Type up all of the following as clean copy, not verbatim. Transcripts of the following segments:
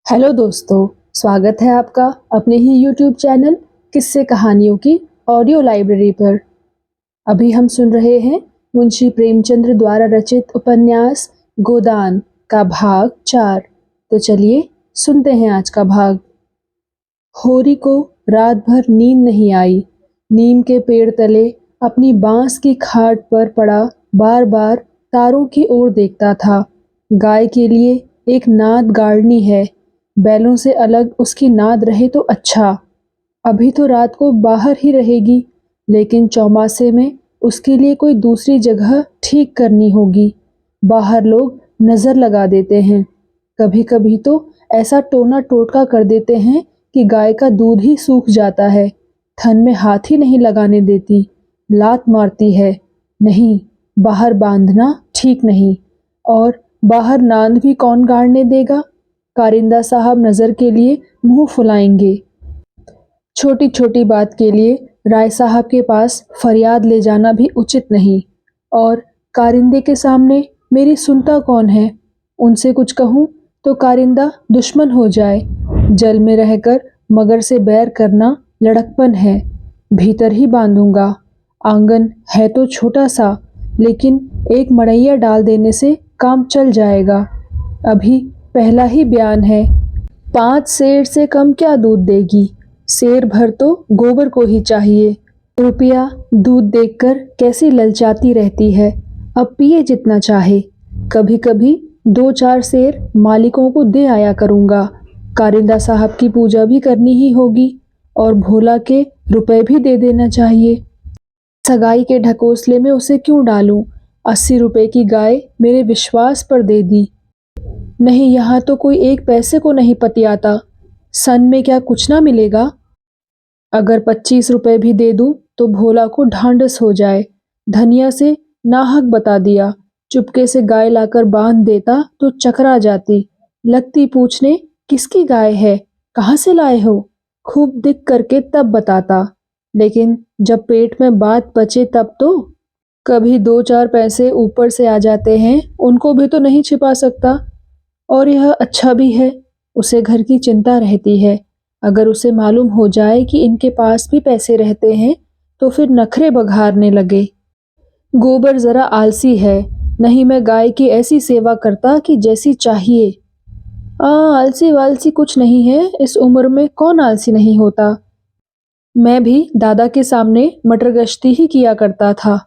Hello दोस्तों, स्वागत है आपका अपने ही यूट्यूब चैनल किस्से कहानियों की ऑडियो लाइब्रेरी पर। अभी हम सुन रहे हैं मुंशी प्रेमचंद्र द्वारा रचित उपन्यास गोदान का भाग 4। तो चलिए सुनते हैं आज का भाग। होरी को रात भर नींद नहीं आई। नीम के पेड़ तले अपनी बांस की खाट पर पड़ा बार बार तारों की ओर देखता था। गाय के लिए एक नाद गाड़नी है, बैलों से अलग उसकी नाद रहे तो अच्छा। अभी तो रात को बाहर ही रहेगी, लेकिन चौमासे में उसके लिए कोई दूसरी जगह ठीक करनी होगी। बाहर लोग नजर लगा देते हैं, कभी कभी तो ऐसा टोना टोटका कर देते हैं कि गाय का दूध ही सूख जाता है। थन में हाथ ही नहीं लगाने देती, लात मारती है। नहीं, बाहर बांधना ठीक नहीं। और बाहर नांद भी कौन गाड़ने देगा? कारिंदा साहब नजर के लिए मुंह फुलाएंगे। छोटी छोटी बात के लिए राय साहब के पास फरियाद ले जाना भी उचित नहीं। और कारिंदे के सामने मेरी सुनता कौन है? उनसे कुछ कहूँ तो कारिंदा दुश्मन हो जाए। जल में रहकर मगर से बैर करना लड़कपन है। भीतर ही बांधूंगा। आंगन है तो छोटा सा, लेकिन एक मड़ैया डाल देने से काम चल जाएगा। अभी पहला ही बयान है। 5 सेर से कम क्या दूध देगी? सेर भर तो गोबर को ही चाहिए। रुपया दूध देखकर कैसी ललचाती रहती है। अब पिए जितना चाहे। कभी कभी 2-4 सेर मालिकों को दे आया करूंगा। कारिंदा साहब की पूजा भी करनी ही होगी, और भोला के रुपए भी दे देना चाहिए। सगाई के ढकोसले में उसे क्यों डालूं? 80 रुपए की गाय मेरे विश्वास पर दे दी। नहीं, यहाँ तो कोई 1 पैसे को नहीं पतियाता। सन में क्या कुछ ना मिलेगा? अगर 25 रुपए भी दे दूं तो भोला को ढांढस हो जाए। धनिया से नाहक बता दिया। चुपके से गाय लाकर बांध देता तो चकरा जाती। लगती पूछने किसकी गाय है, कहाँ से लाए हो? खूब दिख करके तब बताता। लेकिन जब पेट में बात बचे तब तो कभी 2-4 पैसे ऊपर से आ जाते हैं, उनको भी तो नहीं छिपा सकता। और यह अच्छा भी है, उसे घर की चिंता रहती है। अगर उसे मालूम हो जाए कि इनके पास भी पैसे रहते हैं तो फिर नखरे बघारने लगे। गोबर जरा आलसी है, नहीं मैं गाय की ऐसी सेवा करता कि जैसी चाहिए। आलसी वालसी कुछ नहीं है, इस उम्र में कौन आलसी नहीं होता। मैं भी दादा के सामने मटर गश्ती ही किया करता था।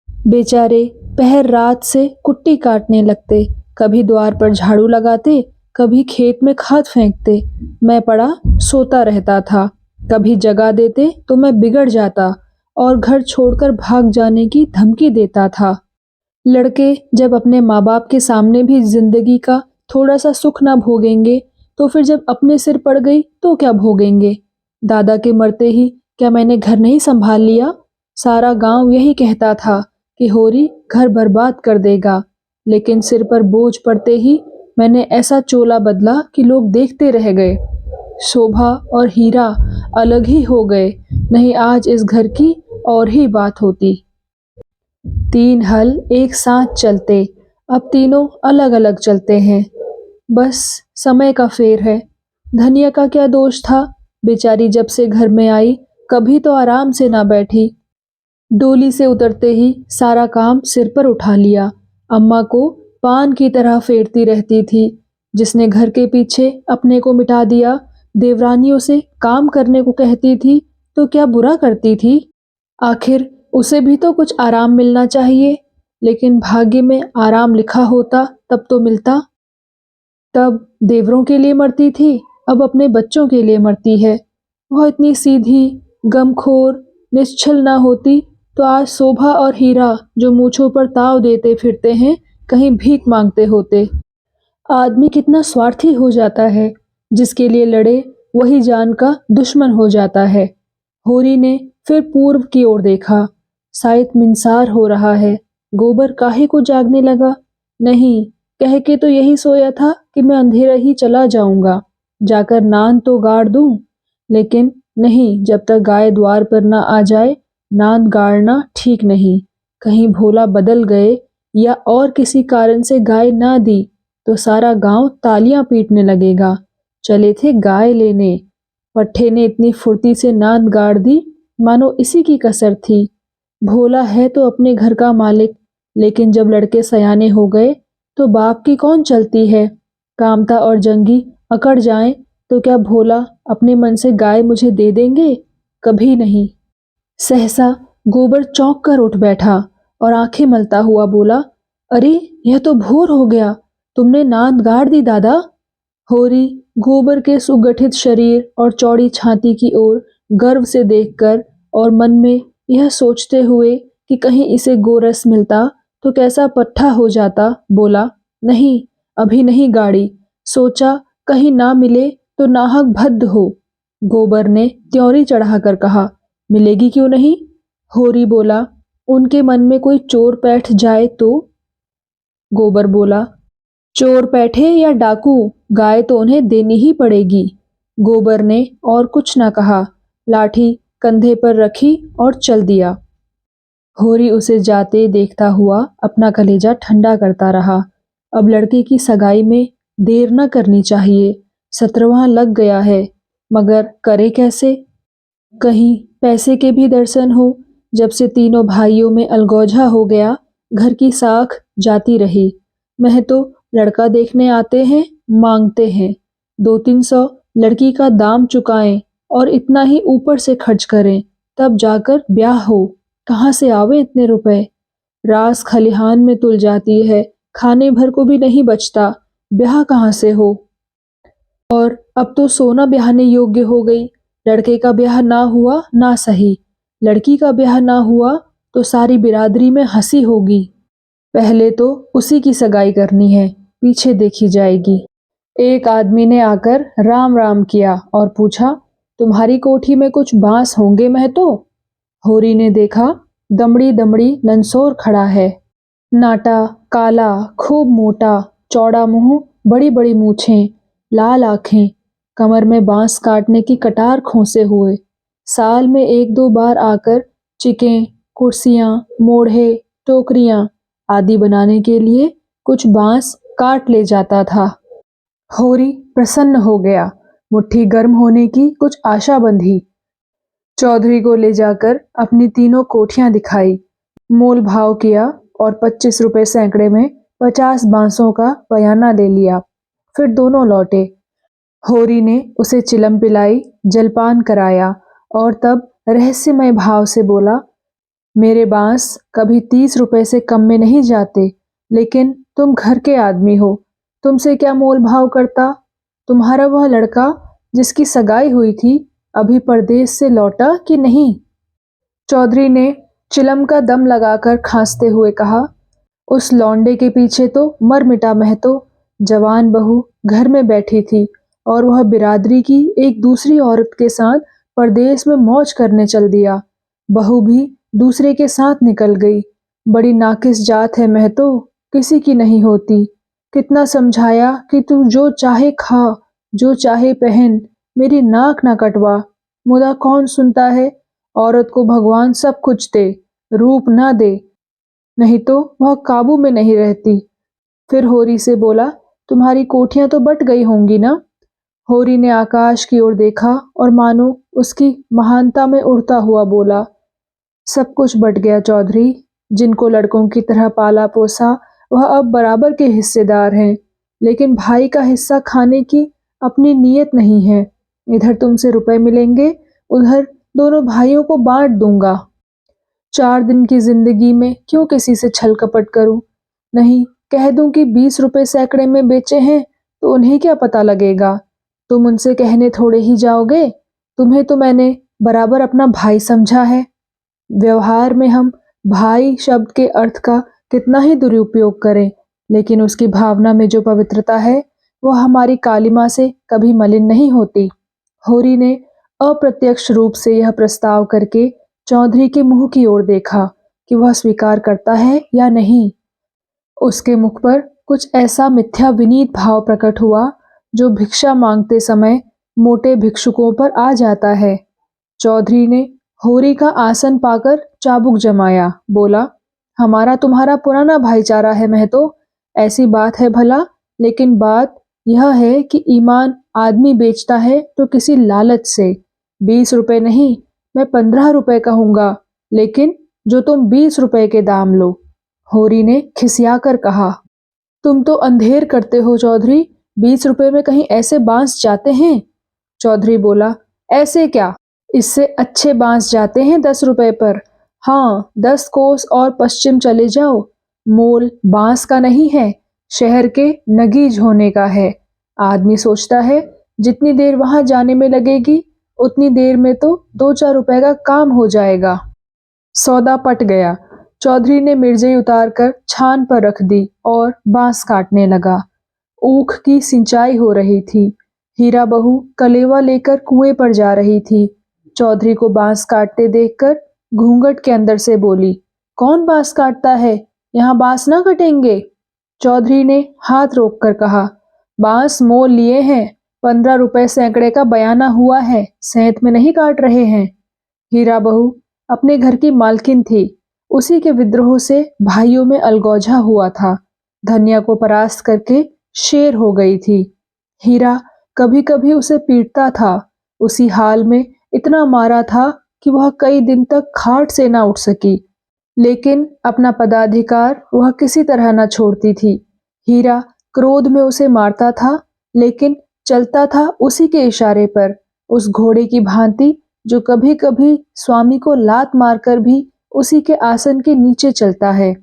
बेचारे पहर रात से कुट्टी काटने लगते, कभी द्वार पर झाड़ू लगाते, कभी खेत में खाद फेंकते। मैं पड़ा सोता रहता था। कभी जगा देते तो मैं बिगड़ जाता और घर छोड़कर भाग जाने की धमकी देता था। लड़के जब अपने माँ बाप के सामने भी जिंदगी का थोड़ा सा सुख ना भोगेंगे, तो फिर जब अपने सिर पड़ गई तो क्या भोगेंगे? दादा के मरते ही क्या मैंने घर नहीं संभाल लिया? सारा गांव यही कहता था कि होरी घर बर्बाद कर देगा, लेकिन सिर पर बोझ पड़ते ही मैंने ऐसा चोला बदला कि लोग देखते रह गए। शोभा और हीरा अलग ही हो गए, नहीं आज इस घर की और ही बात होती। 3 हल एक साथ चलते, अब तीनों अलग अलग चलते हैं। बस समय का फेर है। धनिया का क्या दोष था? बेचारी जब से घर में आई कभी तो आराम से ना बैठी। डोली से उतरते ही सारा काम सिर पर उठा लिया। अम्मा को पान की तरह फेरती रहती थी। जिसने घर के पीछे अपने को मिटा दिया, देवरानियों से काम करने को कहती थी तो क्या बुरा करती थी? आखिर उसे भी तो कुछ आराम मिलना चाहिए, लेकिन भाग्य में आराम लिखा होता तब तो मिलता। तब देवरों के लिए मरती थी, अब अपने बच्चों के लिए मरती है। वह इतनी सीधी, गमखोर, निश्चल ना होती तो आज शोभा और हीरा जो मूंछों पर ताव देते फिरते हैं, कहीं भीख मांगते होते। आदमी कितना स्वार्थी हो जाता है, जिसके लिए लड़े वही जान का दुश्मन हो जाता है। होरी ने फिर पूर्व की ओर देखा। शायद मिंसार हो रहा है। गोबर काहे को जागने लगा? नहीं, कह के तो यही सोया था कि मैं अंधेरा ही चला जाऊंगा, जाकर नान तो गाड़ दूं। लेकिन नहीं, जब तक गाय द्वार पर ना आ जाए नांद गाड़ना ठीक नहीं। कहीं भोला बदल गए या और किसी कारण से गाय ना दी तो सारा गांव तालियां पीटने लगेगा। चले थे गाय लेने। पट्ठे ने इतनी फुर्ती से नांद गाड़ दी मानो इसी की कसर थी। भोला है तो अपने घर का मालिक, लेकिन जब लड़के सयाने हो गए तो बाप की कौन चलती है। कामता और जंगी अकड़ जाएं तो क्या भोला अपने मन से गाय मुझे दे देंगे? कभी नहीं। सहसा गोबर चौंक कर उठ बैठा और आंखें मलता हुआ बोला, अरे यह तो भोर हो गया, तुमने नांद गाड़ दी दादा। होरी गोबर के सुगठित शरीर और चौड़ी छाती की ओर गर्व से देखकर और मन में यह सोचते हुए कि कहीं इसे गोरस मिलता तो कैसा पट्ठा हो जाता, बोला, नहीं अभी नहीं गाड़ी। सोचा कहीं ना मिले तो नाहक भद्द हो। गोबर ने त्योरी चढ़ाकर कहा, मिलेगी क्यों नहीं? होरी बोला, उनके मन में कोई चोर बैठ जाए तो? गोबर बोला, चोर बैठे या डाकू, गाय तो उन्हें देनी ही पड़ेगी। गोबर ने और कुछ न कहा, लाठी कंधे पर रखी और चल दिया। होरी उसे जाते देखता हुआ अपना कलेजा ठंडा करता रहा। अब लड़के की सगाई में देर न करनी चाहिए, 17वां लग गया है, मगर करे कैसे? कहीं पैसे के भी दर्शन हो। जब से तीनों भाइयों में अलगोजा हो गया, घर की साख जाती रही। वह तो लड़का देखने आते हैं, मांगते हैं 200-300 लड़की का दाम चुकाएं और इतना ही ऊपर से खर्च करें, तब जाकर ब्याह हो। कहाँ से आवे इतने रुपए? रास खलिहान में तुल जाती है, खाने भर को भी नहीं बचता, ब्याह कहाँ से हो? और अब तो सोना ब्याहने योग्य हो गई। लड़के का ब्याह ना हुआ ना सही, लड़की का ब्याह ना हुआ तो सारी बिरादरी में हंसी होगी। पहले तो उसी की सगाई करनी है, पीछे देखी जाएगी। एक आदमी ने आकर राम राम किया और पूछा, तुम्हारी कोठी में कुछ बांस होंगे महतो? होरी ने देखा, दमड़ी दमड़ी ननसोर खड़ा है। नाटा, काला, खूब मोटा, चौड़ा मुंह, बड़ी बड़ी मूछें, लाल आंखें, कमर में बांस काटने की कटार खोसे हुए। साल में 1-2 बार आकर चिकें, कुर्सियां, मोढ़े, टोकरियां आदि बनाने के लिए कुछ बांस काट ले जाता था। होरी प्रसन्न हो गया, मुट्ठी गर्म होने की कुछ आशा बंधी। चौधरी को ले जाकर अपनी तीनों कोठियां दिखाई, मोल भाव किया और 25 रुपए सैकड़े में 50 बांसों का बयाना ले लिया। फिर दोनों लौटे। होरी ने उसे चिलम पिलाई, जलपान कराया और तब रहस्यमय भाव से बोला, मेरे बांस कभी 30 रुपए से कम में नहीं जाते, लेकिन तुम घर के आदमी हो, तुमसे क्या मोल भाव करता? तुम्हारा वह लड़का जिसकी सगाई हुई थी अभी परदेश से लौटा कि नहीं? चौधरी ने चिलम का दम लगाकर खांसते हुए कहा, उस लौंडे के पीछे तो मर मिटा महतो। जवान बहू घर में बैठी थी और वह बिरादरी की एक दूसरी औरत के साथ परदेश में मौज करने चल दिया। बहू भी दूसरे के साथ निकल गई। बड़ी नाकिस जात है महतो, किसी की नहीं होती। कितना समझाया कि तू जो चाहे खा, जो चाहे पहन, मेरी नाक ना कटवा, मुदा कौन सुनता है। औरत को भगवान सब कुछ दे, रूप ना दे, नहीं तो वह काबू में नहीं रहती। फिर होरी से बोला, तुम्हारी कोठियां तो बट गई होंगी ना? होरी ने आकाश की ओर देखा और मानो उसकी महानता में उड़ता हुआ बोला, सब कुछ बट गया चौधरी। जिनको लड़कों की तरह पाला पोसा वह अब बराबर के हिस्सेदार हैं, लेकिन भाई का हिस्सा खाने की अपनी नीयत नहीं है। इधर तुमसे रुपए मिलेंगे, उधर दोनों भाइयों को बांट दूंगा। 4 दिन की जिंदगी में क्यों किसी से छल कपट करूं? नहीं, कह दूं कि 20 रुपए सैकड़े में बेचे हैं तो उन्हें क्या पता लगेगा? तुम उनसे कहने थोड़े ही जाओगे। तुम्हें तो मैंने बराबर अपना भाई समझा है। व्यवहार में हम भाई शब्द के अर्थ का कितना ही दुरुपयोग करें, लेकिन उसकी भावना में जो पवित्रता है वह हमारी कालिमा से कभी मलिन नहीं होती। होरी ने अप्रत्यक्ष रूप से यह प्रस्ताव करके चौधरी के मुंह की ओर देखा कि वह स्वीकार करता है या नहीं। उसके मुख पर कुछ ऐसा मिथ्या विनीत भाव प्रकट हुआ जो भिक्षा मांगते समय मोटे भिक्षुकों पर आ जाता है। चौधरी ने होरी का आसन पाकर चाबुक जमाया, बोला, हमारा तुम्हारा पुराना भाईचारा है महतो, ऐसी बात है भला, लेकिन बात यह है कि ईमान आदमी बेचता है तो किसी लालच से। 20 रुपए नहीं, मैं 15 रुपए कहूंगा, लेकिन जो तुम 20 रुपए के दाम लो। होरी ने खिसिया कर कहा। तुम तो अंधेर करते हो चौधरी, 20 रुपए में कहीं ऐसे बांस जाते हैं? चौधरी बोला, ऐसे क्या, इससे अच्छे बांस जाते हैं 10 रुपए पर। हाँ, 10 कोस और पश्चिम चले जाओ, मोल बांस का नहीं है, शहर के नगीज होने का है। आदमी सोचता है जितनी देर वहां जाने में लगेगी उतनी देर में तो 2-4 रुपए का काम हो जाएगा। सौदा पट गया। चौधरी ने मिर्जई उतारकर छान पर रख दी और बांस काटने लगा। ऊख की सिंचाई हो रही थी। हीरा बहू कलेवा लेकर कुएं पर जा रही थी। चौधरी को बांस काटते देखकर घूंघट के अंदर से बोली, कौन बांस काटता है? यहाँ बांस ना कटेंगे। चौधरी ने हाथ रोककर कहा, बांस मोल लिए हैं, 15 रुपए सैकड़े का बयाना हुआ है, सेंत में नहीं काट रहे हैं। हीरा बहू अपने घर की मालकिन थी। उसी के विद्रोह से भाइयों में अलगौझा हुआ था। धन्या को परास्त करके शेर हो गई थी। हीरा कभी कभी उसे पीटता था। उसी हाल में इतना मारा था कि वह कई दिन तक खाट से ना उठ सकी, लेकिन अपना पदाधिकार वह किसी तरह न छोड़ती थी। हीरा क्रोध में उसे मारता था, लेकिन चलता था उसी के इशारे पर, उस घोड़े की भांति जो कभी कभी स्वामी को लात मारकर भी उसी के आसन के नीचे चलता है।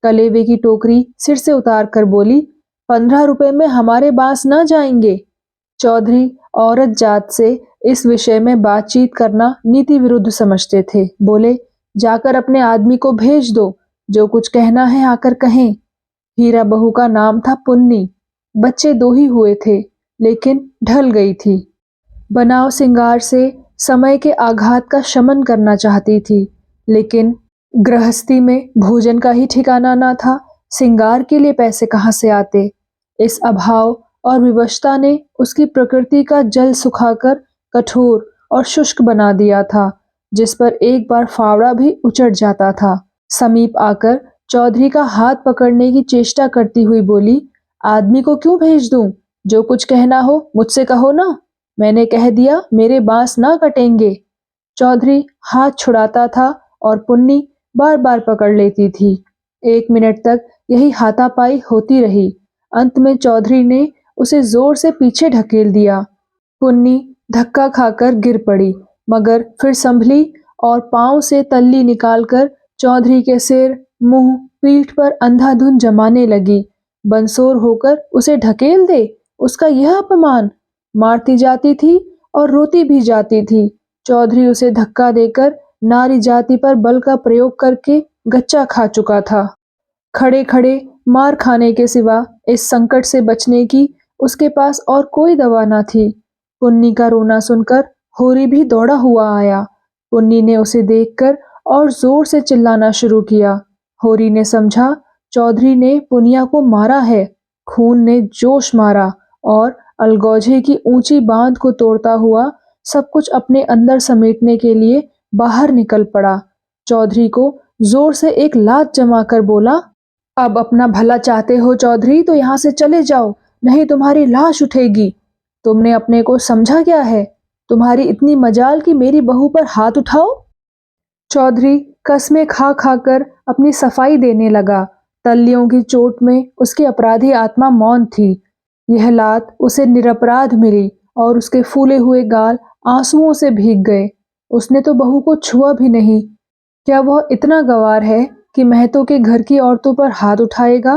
कलेवे की टोकरी सिर से उतार कर बोली, 15 रुपए में हमारे बांस न जाएंगे। चौधरी औरत जात से इस विषय में बातचीत करना नीति विरुद्ध समझते थे। बोले, जाकर अपने आदमी को भेज दो, जो कुछ कहना है आकर कहें। हीरा बहू का नाम था पुन्नी। बच्चे 2 ही हुए थे, लेकिन ढल गई थी। बनाव सिंगार से समय के आघात का शमन करना चाहती थी, लेकिन गृहस्थी में भोजन का ही ठिकाना ना था। सिंगार के लिए पैसे कहाँ से आते? इस अभाव और विवशता ने उसकी प्रकृति का जल सुखाकर कठोर और शुष्क बना दिया था, जिस पर एक बार फावड़ा भी उचट जाता था। समीप आकर चौधरी का हाथ पकड़ने की चेष्टा करती हुई बोली, आदमी को क्यों भेज दूं? जो कुछ कहना हो मुझसे कहो ना। मैंने कह दिया मेरे बांस ना कटेंगे। चौधरी हाथ छुड़ाता था और पुन्नी बार बार पकड़ लेती थी। 1 मिनट तक यही हाथापाई होती रही। अंत में चौधरी ने उसे जोर से पीछे ढकेल दिया। पुन्नी धक्का खाकर गिर पड़ी, मगर फिर संभली और पांव से तल्ली निकालकर चौधरी के सिर, मुंह, पीठ पर अंधाधुंध जमाने लगी। बंसोर होकर उसे ढकेल दे, उसका यह अपमान। मारती जाती थी और रोती भी जाती थी। चौधरी उसे धक्का देकर नारी जाति पर बल का प्रयोग करके गच्चा खा चुका था। खड़े खड़े मार खाने के सिवा इस संकट से बचने की उसके पास और कोई दवा न थी। पुन्नी का रोना सुनकर होरी भी दौड़ा हुआ आया। पुन्नी ने उसे देखकर और जोर से चिल्लाना शुरू किया। होरी ने समझा चौधरी ने पुनिया को मारा है। खून ने जोश मारा और अलगौझे की ऊंची बांध को तोड़ता हुआ सब कुछ अपने अंदर समेटने के लिए बाहर निकल पड़ा। चौधरी को जोर से एक लात जमाकर बोला, अब अपना भला चाहते हो चौधरी तो यहाँ से चले जाओ, नहीं तुम्हारी लाश उठेगी। तुमने अपने को समझा क्या है? तुम्हारी इतनी मजाल कि मेरी बहू पर हाथ उठाओ? चौधरी कस्में खा खाकर अपनी सफाई देने लगा। तल्लियों की चोट में उसकी अपराधी आत्मा मौन थी। यह लात उसे निरपराध मिली और उसके फूले हुए गाल आंसुओं से भीग गए। उसने तो बहू को छुआ भी नहीं। क्या वह इतना गंवार है कि महतों के घर की औरतों पर हाथ उठाएगा?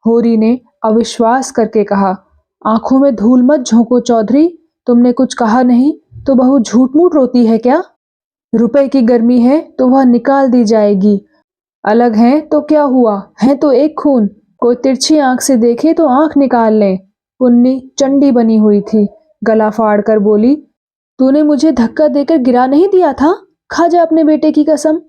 होरी ने अविश्वास करके कहा, आंखों में धूल मत झोंको चौधरी, तुमने कुछ कहा नहीं तो बहू झूठ मूठ रोती है क्या? रुपए की गर्मी है तो वह निकाल दी जाएगी। अलग है तो क्या हुआ, है तो एक खून, कोई तिरछी आंख से देखे तो आंख निकाल ले। पुन्नी चंडी बनी हुई थी, गला फाड़ कर बोली, तूने मुझे धक्का देकर गिरा नहीं दिया था? खा जा अपने बेटे की कसम।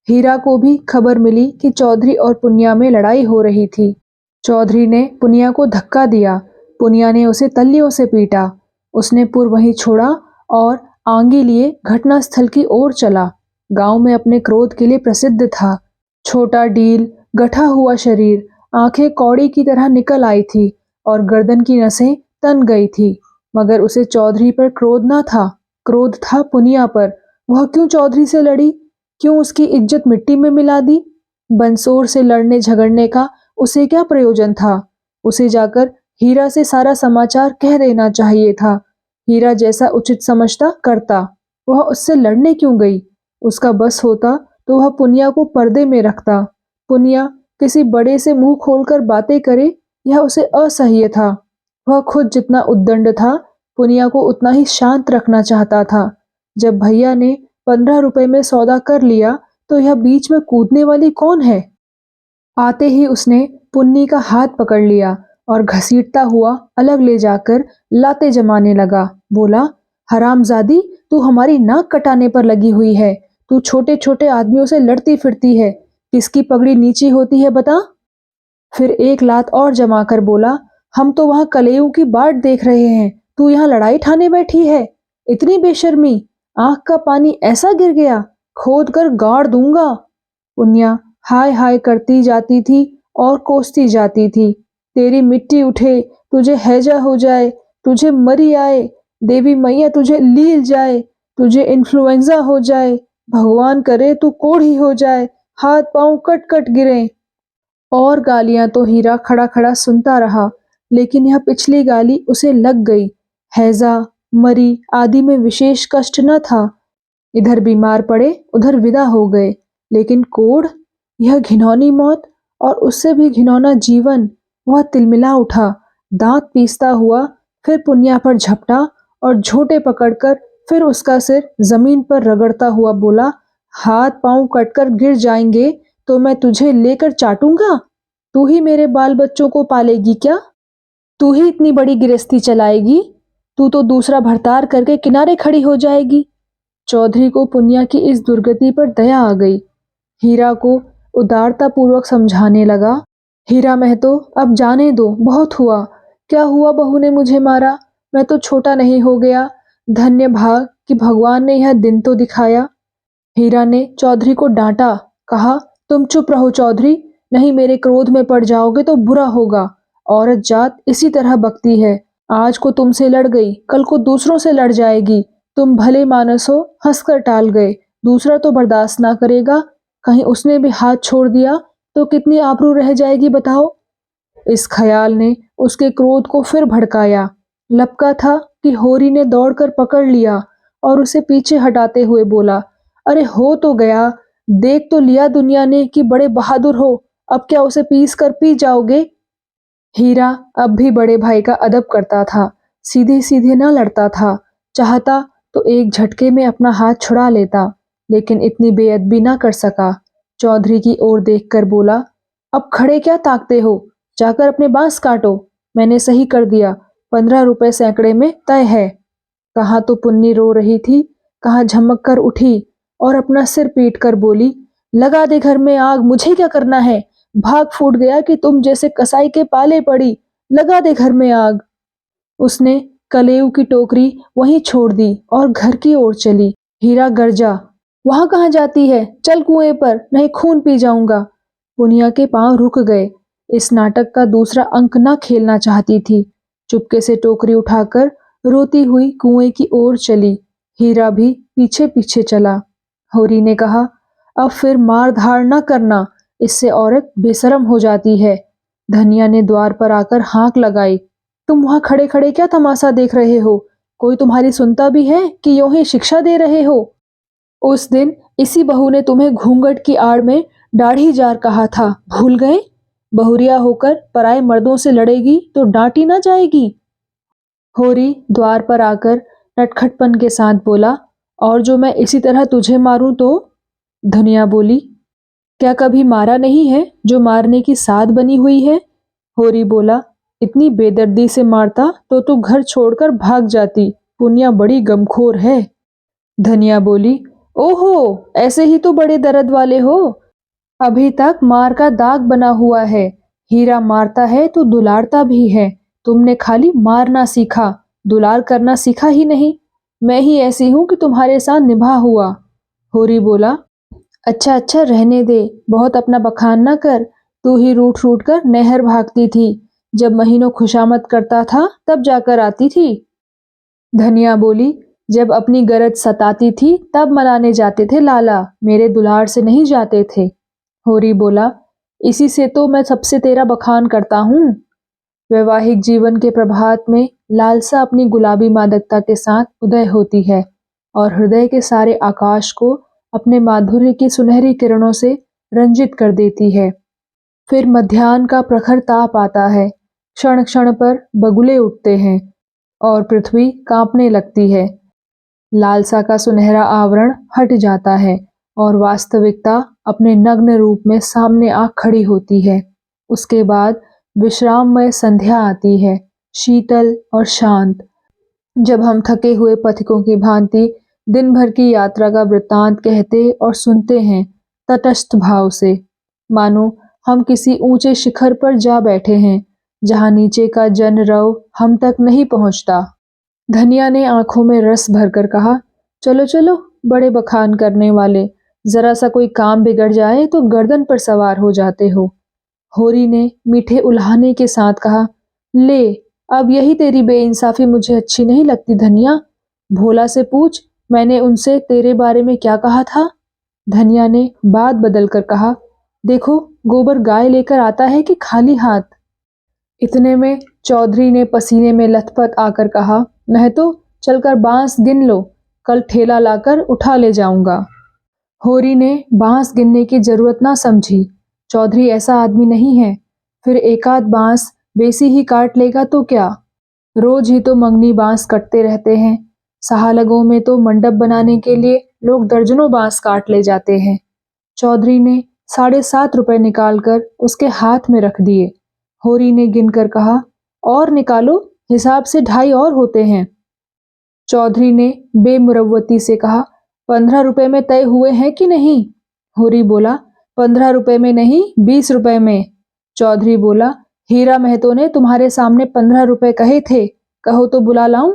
हीरा को भी खबर मिली कि चौधरी और पुनिया में लड़ाई हो रही थी। चौधरी ने पुनिया को धक्का दिया। पुनिया ने उसे तल्लियों से पीटा। उसने पुर वहीं छोड़ा और आंगी लिए घटनास्थल की ओर चला। गांव में अपने क्रोध के लिए प्रसिद्ध था। छोटा डील, गठा हुआ शरीर, आंखें कौड़ी की तरह निकल आई थी और गर्दन की नसें तन गई थी। मगर उसे चौधरी पर क्रोध न था, क्रोध था पुनिया पर। वह क्यों चौधरी से लड़ी? क्यों उसकी इज्जत मिट्टी में मिला दी? बंसोर से लड़ने झगड़ने का उसे क्या प्रयोजन था? उसे जाकर हीरा से सारा समाचार कह देना चाहिए था। हीरा जैसा उचित समझता करता। वह उससे लड़ने क्यों गई? उसका बस होता तो वह पुनिया को पर्दे में रखता। पुनिया किसी बड़े से मुंह खोलकर बातें करे, यह उसे असह्य था। वह खुद जितना उद्दंड था, पुनिया को उतना ही शांत रखना चाहता था। जब भैया ने 15 रुपए में सौदा कर लिया तो यह बीच में कूदने वाली कौन है? आते ही उसने पुन्नी का हाथ पकड़ लिया और घसीटता हुआ अलग ले जाकर लाते जमाने लगा। बोला, हरामजादी, तू हमारी नाक कटाने पर लगी हुई है। तू छोटे छोटे आदमियों से लड़ती फिरती है। किसकी पगड़ी नीची होती है बता? फिर एक लात और जमा कर बोला, हम तो वहां कलेऊ की बाट देख रहे हैं, तू यहाँ लड़ाई ठाने बैठी है। इतनी बेशर्मी, आंख का पानी ऐसा गिर गया, खोद कर गाड़ दूंगा। पुनिया हाय हाय करती जाती थी और कोसती जाती थी। तेरी मिट्टी उठे, तुझे हैजा हो जाए, तुझे मरी आए, देवी मैया तुझे लील जाए, तुझे इन्फ्लुएंजा हो जाए, भगवान करे तू कोढ़ी हो जाए, हाथ पांव कट कट गिरे। और गालियां तो हीरा खड़ा खड़ा सुनता रहा, लेकिन यह पिछली गाली उसे लग गई। हैजा, मरी आदि में विशेष कष्ट न था। इधर बीमार पड़े, उधर विदा हो गए, लेकिन कोढ़, यह घिनौनी मौत और उससे भी घिनौना जीवन। वह तिलमिला उठा, दांत पीसता हुआ, फिर पुनिया पर झपटा और झोटे पकड़कर फिर उसका सिर जमीन पर रगड़ता हुआ बोला, हाथ पांव कटकर गिर जाएंगे तो मैं तुझे लेकर चाटूंगा? तू ही मेरे बाल बच्चों को पालेगी क्या? तू ही इतनी बड़ी गृहस्थी चलाएगी? तू तो दूसरा भरतार करके किनारे खड़ी हो जाएगी। चौधरी को पुनिया की इस दुर्गति पर दया आ गई। हीरा को उदारता पूर्वक समझाने लगा, हीरा महतो, अब जाने दो, बहुत हुआ। क्या हुआ बहू ने मुझे मारा? मैं तो छोटा नहीं हो गया। धन्य भाग कि भगवान ने यह दिन तो दिखाया। हीरा ने चौधरी को डांटा, कहा, तुम चुप रहो चौधरी, नहीं मेरे क्रोध में पड़ जाओगे तो बुरा होगा। औरत जात इसी तरह बकती है। आज को तुमसे लड़ गई, कल को दूसरों से लड़ जाएगी। तुम भले मानस हो, हंसकर टाल गए, दूसरा तो बर्दाश्त ना करेगा। कहीं उसने भी हाथ छोड़ दिया तो कितनी आबरू रह जाएगी बताओ। इस ख्याल ने उसके क्रोध को फिर भड़काया। लपका था कि होरी ने दौड़कर पकड़ लिया और उसे पीछे हटाते हुए बोला, अरे हो तो गया, देख तो लिया दुनिया ने कि बड़े बहादुर हो, अब क्या उसे पीस कर पी जाओगे? हीरा अब भी बड़े भाई का अदब करता था, सीधे सीधे न लड़ता था। चाहता तो एक झटके में अपना हाथ छुड़ा लेता, लेकिन इतनी बेअदबी ना कर सका। चौधरी की ओर देखकर बोला, अब खड़े क्या ताकते हो, जाकर अपने बांस काटो। मैंने सही कर दिया, 15 रुपए सैकड़े में तय है। कहाँ तो पुन्नी रो रही थी, कहाँ झमक कर उठी और अपना सिर पीट कर बोली, लगा दे घर में आग, मुझे क्या करना है? भाग फूट गया कि तुम जैसे कसाई के पाले पड़ी, लगा दे घर में आग। उसने कलेऊ की टोकरी वहीं छोड़ दी और घर की ओर चली। हीरा गरजा, वहां कहाँ जाती है? चल कुएं पर, नहीं खून पी जाऊंगा। पुनिया के पांव रुक गए। इस नाटक का दूसरा अंक ना खेलना चाहती थी। चुपके से टोकरी उठाकर रोती हुई कुएं की ओर चली। हीरा भी पीछे पीछे चला। होरी ने कहा, अब फिर मार धाड़ न करना, इससे औरत बेशरम हो जाती है। धनिया ने द्वार पर आकर हाँक लगाई, तुम वहां खड़े खड़े क्या तमाशा देख रहे हो? कोई तुम्हारी सुनता भी है कि यूं ही शिक्षा दे रहे हो? उस दिन इसी बहू ने तुम्हें घूंघट की आड़ में दाढ़ी जार कहा था, भूल गए? बहुरिया होकर पराए मर्दों से लड़ेगी तो डांटी ना जाएगी। होरी द्वार पर आकर नटखटपन के साथ बोला, और जो मैं इसी तरह तुझे मारूं तो? धनिया बोली, क्या कभी मारा नहीं है जो मारने की साध बनी हुई है? होरी बोला, इतनी बेदर्दी से मारता तो तू घर छोड़कर भाग जाती, पुनिया बड़ी गमखोर है। धनिया बोली, ओहो, ऐसे ही तो बड़े दर्द वाले हो, अभी तक मार का दाग बना हुआ है। हीरा मारता है तो दुलारता भी है, तुमने खाली मारना सीखा, दुलार करना सीखा ही नहीं। मैं ही ऐसी हूं कि तुम्हारे साथ निभा हुआ। होरी बोला, अच्छा अच्छा रहने दे, बहुत अपना बखान ना कर। तू ही रूठ रूठ कर नहर भागती थी, जब महीनों खुशामद करता था तब जाकर आती थी। धनिया बोली, जब अपनी गरज सताती थी तब मनाने जाते थे लाला, मेरे दुलार से नहीं जाते थे। होरी बोला, इसी से तो मैं सबसे तेरा बखान करता हूँ। वैवाहिक जीवन के प्रभात में लालसा अपनी गुलाबी मादकता के साथ उदय होती है और हृदय के सारे आकाश को अपने माधुर्य की सुनहरी किरणों से रंजित कर देती है। फिर मध्याह्न का प्रखर ताप आता है, क्षण क्षण पर बगुले उठते हैं और पृथ्वी कांपने लगती है। लालसा का सुनहरा आवरण हट जाता है और वास्तविकता अपने नग्न रूप में सामने आ खड़ी होती है। उसके बाद विश्राममय संध्या आती है, शीतल और शांत। जब हम थके हुए पथिकों की भांति दिन भर की यात्रा का वृत्तांत कहते और सुनते हैं तटस्थ भाव से, मानो हम किसी ऊंचे शिखर पर जा बैठे हैं जहां नीचे का जनरव हम तक नहीं पहुंचता। धनिया ने आंखों में रस भरकर कहा, चलो चलो बड़े बखान करने वाले, जरा सा कोई काम बिगड़ जाए तो गर्दन पर सवार हो जाते हो। होरी ने मीठे उल्हाने के साथ कहा, ले अब यही तेरी बेइंसाफी मुझे अच्छी नहीं लगती धनिया। भोला से पूछ मैंने उनसे तेरे बारे में क्या कहा था। धनिया ने बात बदल कर कहा, देखो गोबर गाय लेकर आता है कि खाली हाथ। इतने में चौधरी ने पसीने में लथपथ आकर कहा, नहीं तो चलकर बांस गिन लो, कल ठेला लाकर उठा ले जाऊंगा। होरी ने बांस गिनने की जरूरत ना समझी, चौधरी ऐसा आदमी नहीं है, फिर एकाध बांस बेसी ही काट लेगा तो क्या, रोज ही तो मंगनी बांस कटते रहते हैं। सहालगों में तो मंडप बनाने के लिए लोग दर्जनों बांस काट ले जाते हैं। चौधरी ने 7.5 रुपए निकालकर उसके हाथ में रख दिए। होरी ने गिनकर कहा, और निकालो, हिसाब से 2.5 और होते हैं। चौधरी ने बेमुरव्वती से कहा, 15 रुपए में तय हुए हैं कि नहीं। होरी बोला, 15 रुपए में नहीं, 20 रुपए में। चौधरी बोला, हीरा महतो ने तुम्हारे सामने 15 रुपए कहे थे, कहो तो बुला लाऊं।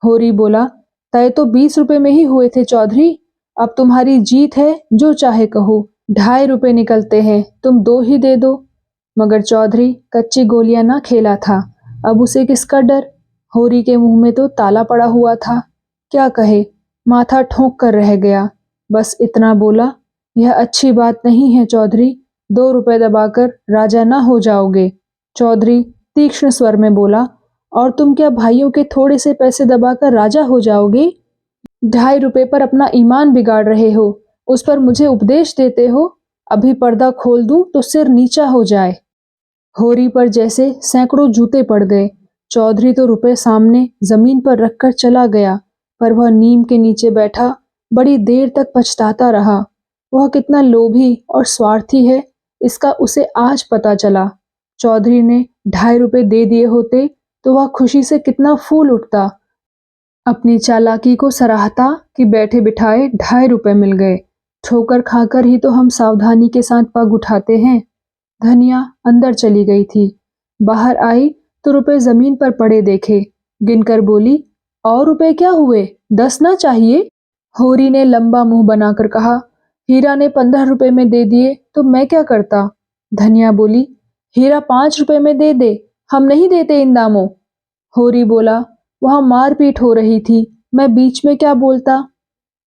होरी बोला, तय तो 20 रुपए में ही हुए थे चौधरी, अब तुम्हारी जीत है, जो चाहे कहो, 2.5 रुपए निकलते हैं, तुम 2 ही दे दो। मगर चौधरी कच्ची गोलियां ना खेला था, अब उसे किसका डर। होरी के मुंह में तो ताला पड़ा हुआ था, क्या कहे, माथा ठोंक कर रह गया। बस इतना बोला, यह अच्छी बात नहीं है चौधरी, 2 रुपए दबाकर राजा ना हो जाओगे। चौधरी तीक्ष्ण स्वर में बोला, और तुम क्या भाइयों के थोड़े से पैसे दबाकर राजा हो जाओगे। 2.5 रुपए पर अपना ईमान बिगाड़ रहे हो, उस पर मुझे उपदेश देते हो। अभी पर्दा खोल दूं तो सिर नीचा हो जाए। होरी पर जैसे सैकड़ों जूते पड़ गए। चौधरी तो रुपए सामने जमीन पर रखकर चला गया, पर वह नीम के नीचे बैठा बड़ी देर तक पछताता रहा। वह कितना लोभी और स्वार्थी है, इसका उसे आज पता चला। चौधरी ने 2.5 रुपए दे दिए होते तो वह खुशी से कितना फूल उठता। अपनी चालाकी को सराहता कि बैठे बिठाए 2.5 रुपए मिल गए। ठोकर खाकर ही तो हम सावधानी के साथ पग उठाते हैं। धनिया अंदर चली गई थी, बाहर आई तो रुपए जमीन पर पड़े देखे, गिनकर बोली, और रुपए क्या हुए, 10 ना चाहिए। होरी ने लंबा मुंह बनाकर कहा, हीरा ने 15 रुपए में दे दिए तो मैं क्या करता। धनिया बोली, हीरा 5 रुपए में दे दे, हम नहीं देते इन दामों। होरी बोला, वहां मारपीट हो रही थी, मैं बीच में क्या बोलता।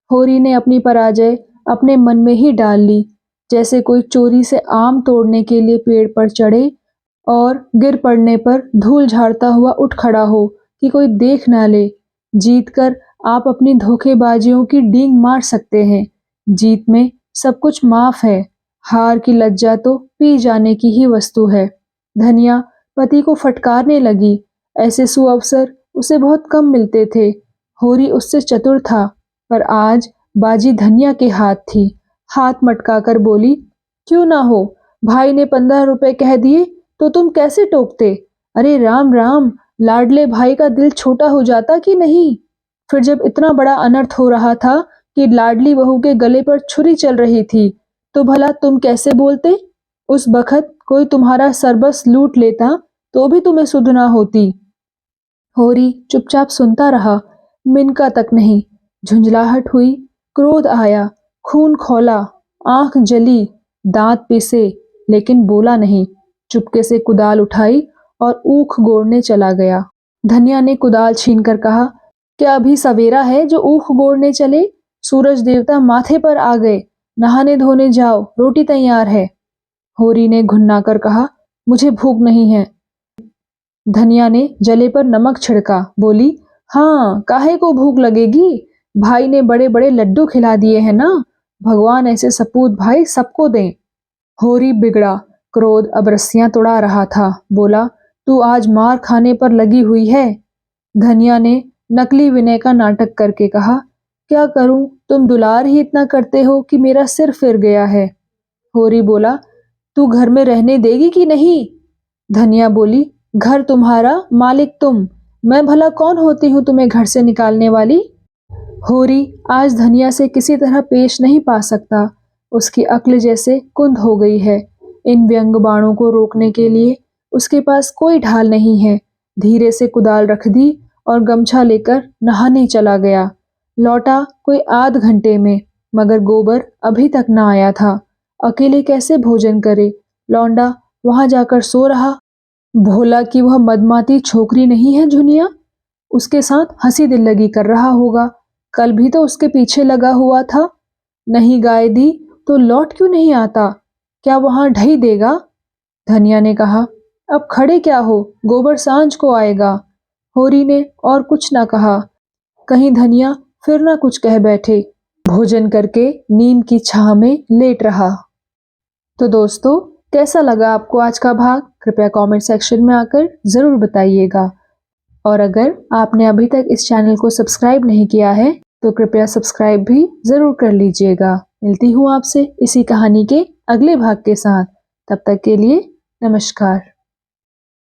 होरी ने अपनी पराजय अपने मन में ही डाल ली, जैसे कोई चोरी से आम तोड़ने के लिए पेड़ पर चढ़े और गिर पड़ने पर धूल झाड़ता हुआ उठ खड़ा हो कि कोई देख ना ले। जीत कर आप अपनी धोखेबाजियों की डींग मार सकते हैं, जीत में सब कुछ माफ है, हार की लज्जा तो पी जाने की ही वस्तु है। धनिया पति को फटकारने लगी, ऐसे सुअवसर उसे बहुत कम मिलते थे। होरी उससे चतुर था, पर आज बाजी धनिया के हाथ थी। हाथ मटकाकर बोली, क्यों ना हो, भाई ने 15 रुपए कह दिए तो तुम कैसे टोकते। अरे राम राम, लाडले भाई का दिल छोटा हो जाता कि नहीं। फिर जब इतना बड़ा अनर्थ हो रहा था कि लाडली बहू के गले पर छुरी चल रही थी, तो भला तुम कैसे बोलते। उस बखत कोई तुम्हारा सरबस लूट लेता तो भी तुम्हें सुध ना होती। होरी चुपचाप सुनता रहा, मिनका तक नहीं। झुंझलाहट हुई, क्रोध आया, खून खौला, आंख जली, दांत पिसे, लेकिन बोला नहीं। चुपके से कुदाल उठाई और ऊख गोड़ने चला गया। धनिया ने कुदाल छीनकर कहा, क्या अभी सवेरा है जो ऊख गोड़ने चले? सूरज देवता माथे पर आ गए, नहाने धोने जाओ, रोटी तैयार है। होरी ने घुन्ना कर कहा, मुझे भूख नहीं है। धनिया ने जले पर नमक छिड़का, बोली, हाँ काहे को भूख लगेगी, भाई ने बड़े बड़े लड्डू खिला दिए हैं ना, भगवान ऐसे सपूत भाई सबको दें। होरी बिगड़ा, क्रोध अब रस्सियां तोड़ा रहा था, बोला, तू आज मार खाने पर लगी हुई है। धनिया ने नकली विनय का नाटक करके कहा, क्या करूं, तुम दुलार ही इतना करते हो कि मेरा सिर फिर गया है। होरी बोला, तू घर में रहने देगी कि नहीं? धनिया बोली, घर तुम्हारा, मालिक तुम, मैं भला कौन होती हूँ तुम्हें घर से निकालने वाली? होरी आज धनिया से किसी तरह पेश नहीं पा सकता, उसकी अक्ल जैसे कुंद हो गई है। इन व्यंग बाणों को रोकने के लिए उसके पास कोई ढाल नहीं है। धीरे से कुदाल रख दी और गमछा लेकर नहाने चला गया। लौटा कोई आध घंटे में, मगर गोबर अभी तक न आया था। अकेले कैसे भोजन करे? लौंडा वहां जाकर सो रहा। भोला कि वह मदमाती छोकरी नहीं है झुनिया, उसके साथ हंसी दिल लगी कर रहा होगा। कल भी तो उसके पीछे लगा हुआ था। नहीं गाय दी तो लौट क्यों नहीं आता? क्या वहां ढई देगा? धनिया ने कहा, अब खड़े क्या हो, गोबर सांझ को आएगा। होरी ने और कुछ ना कहा, कहीं धनिया फिर ना कुछ कह बैठे। भोजन करके नीम की छाह में लेट रहा। तो दोस्तों, कैसा लगा आपको आज का भाग? कृपया कमेंट सेक्शन में आकर जरूर बताइएगा। और अगर आपने अभी तक इस चैनल को सब्सक्राइब नहीं किया है तो कृपया सब्सक्राइब भी जरूर कर लीजिएगा। मिलती हूँ आपसे इसी कहानी के अगले भाग के साथ। तब तक के लिए नमस्कार।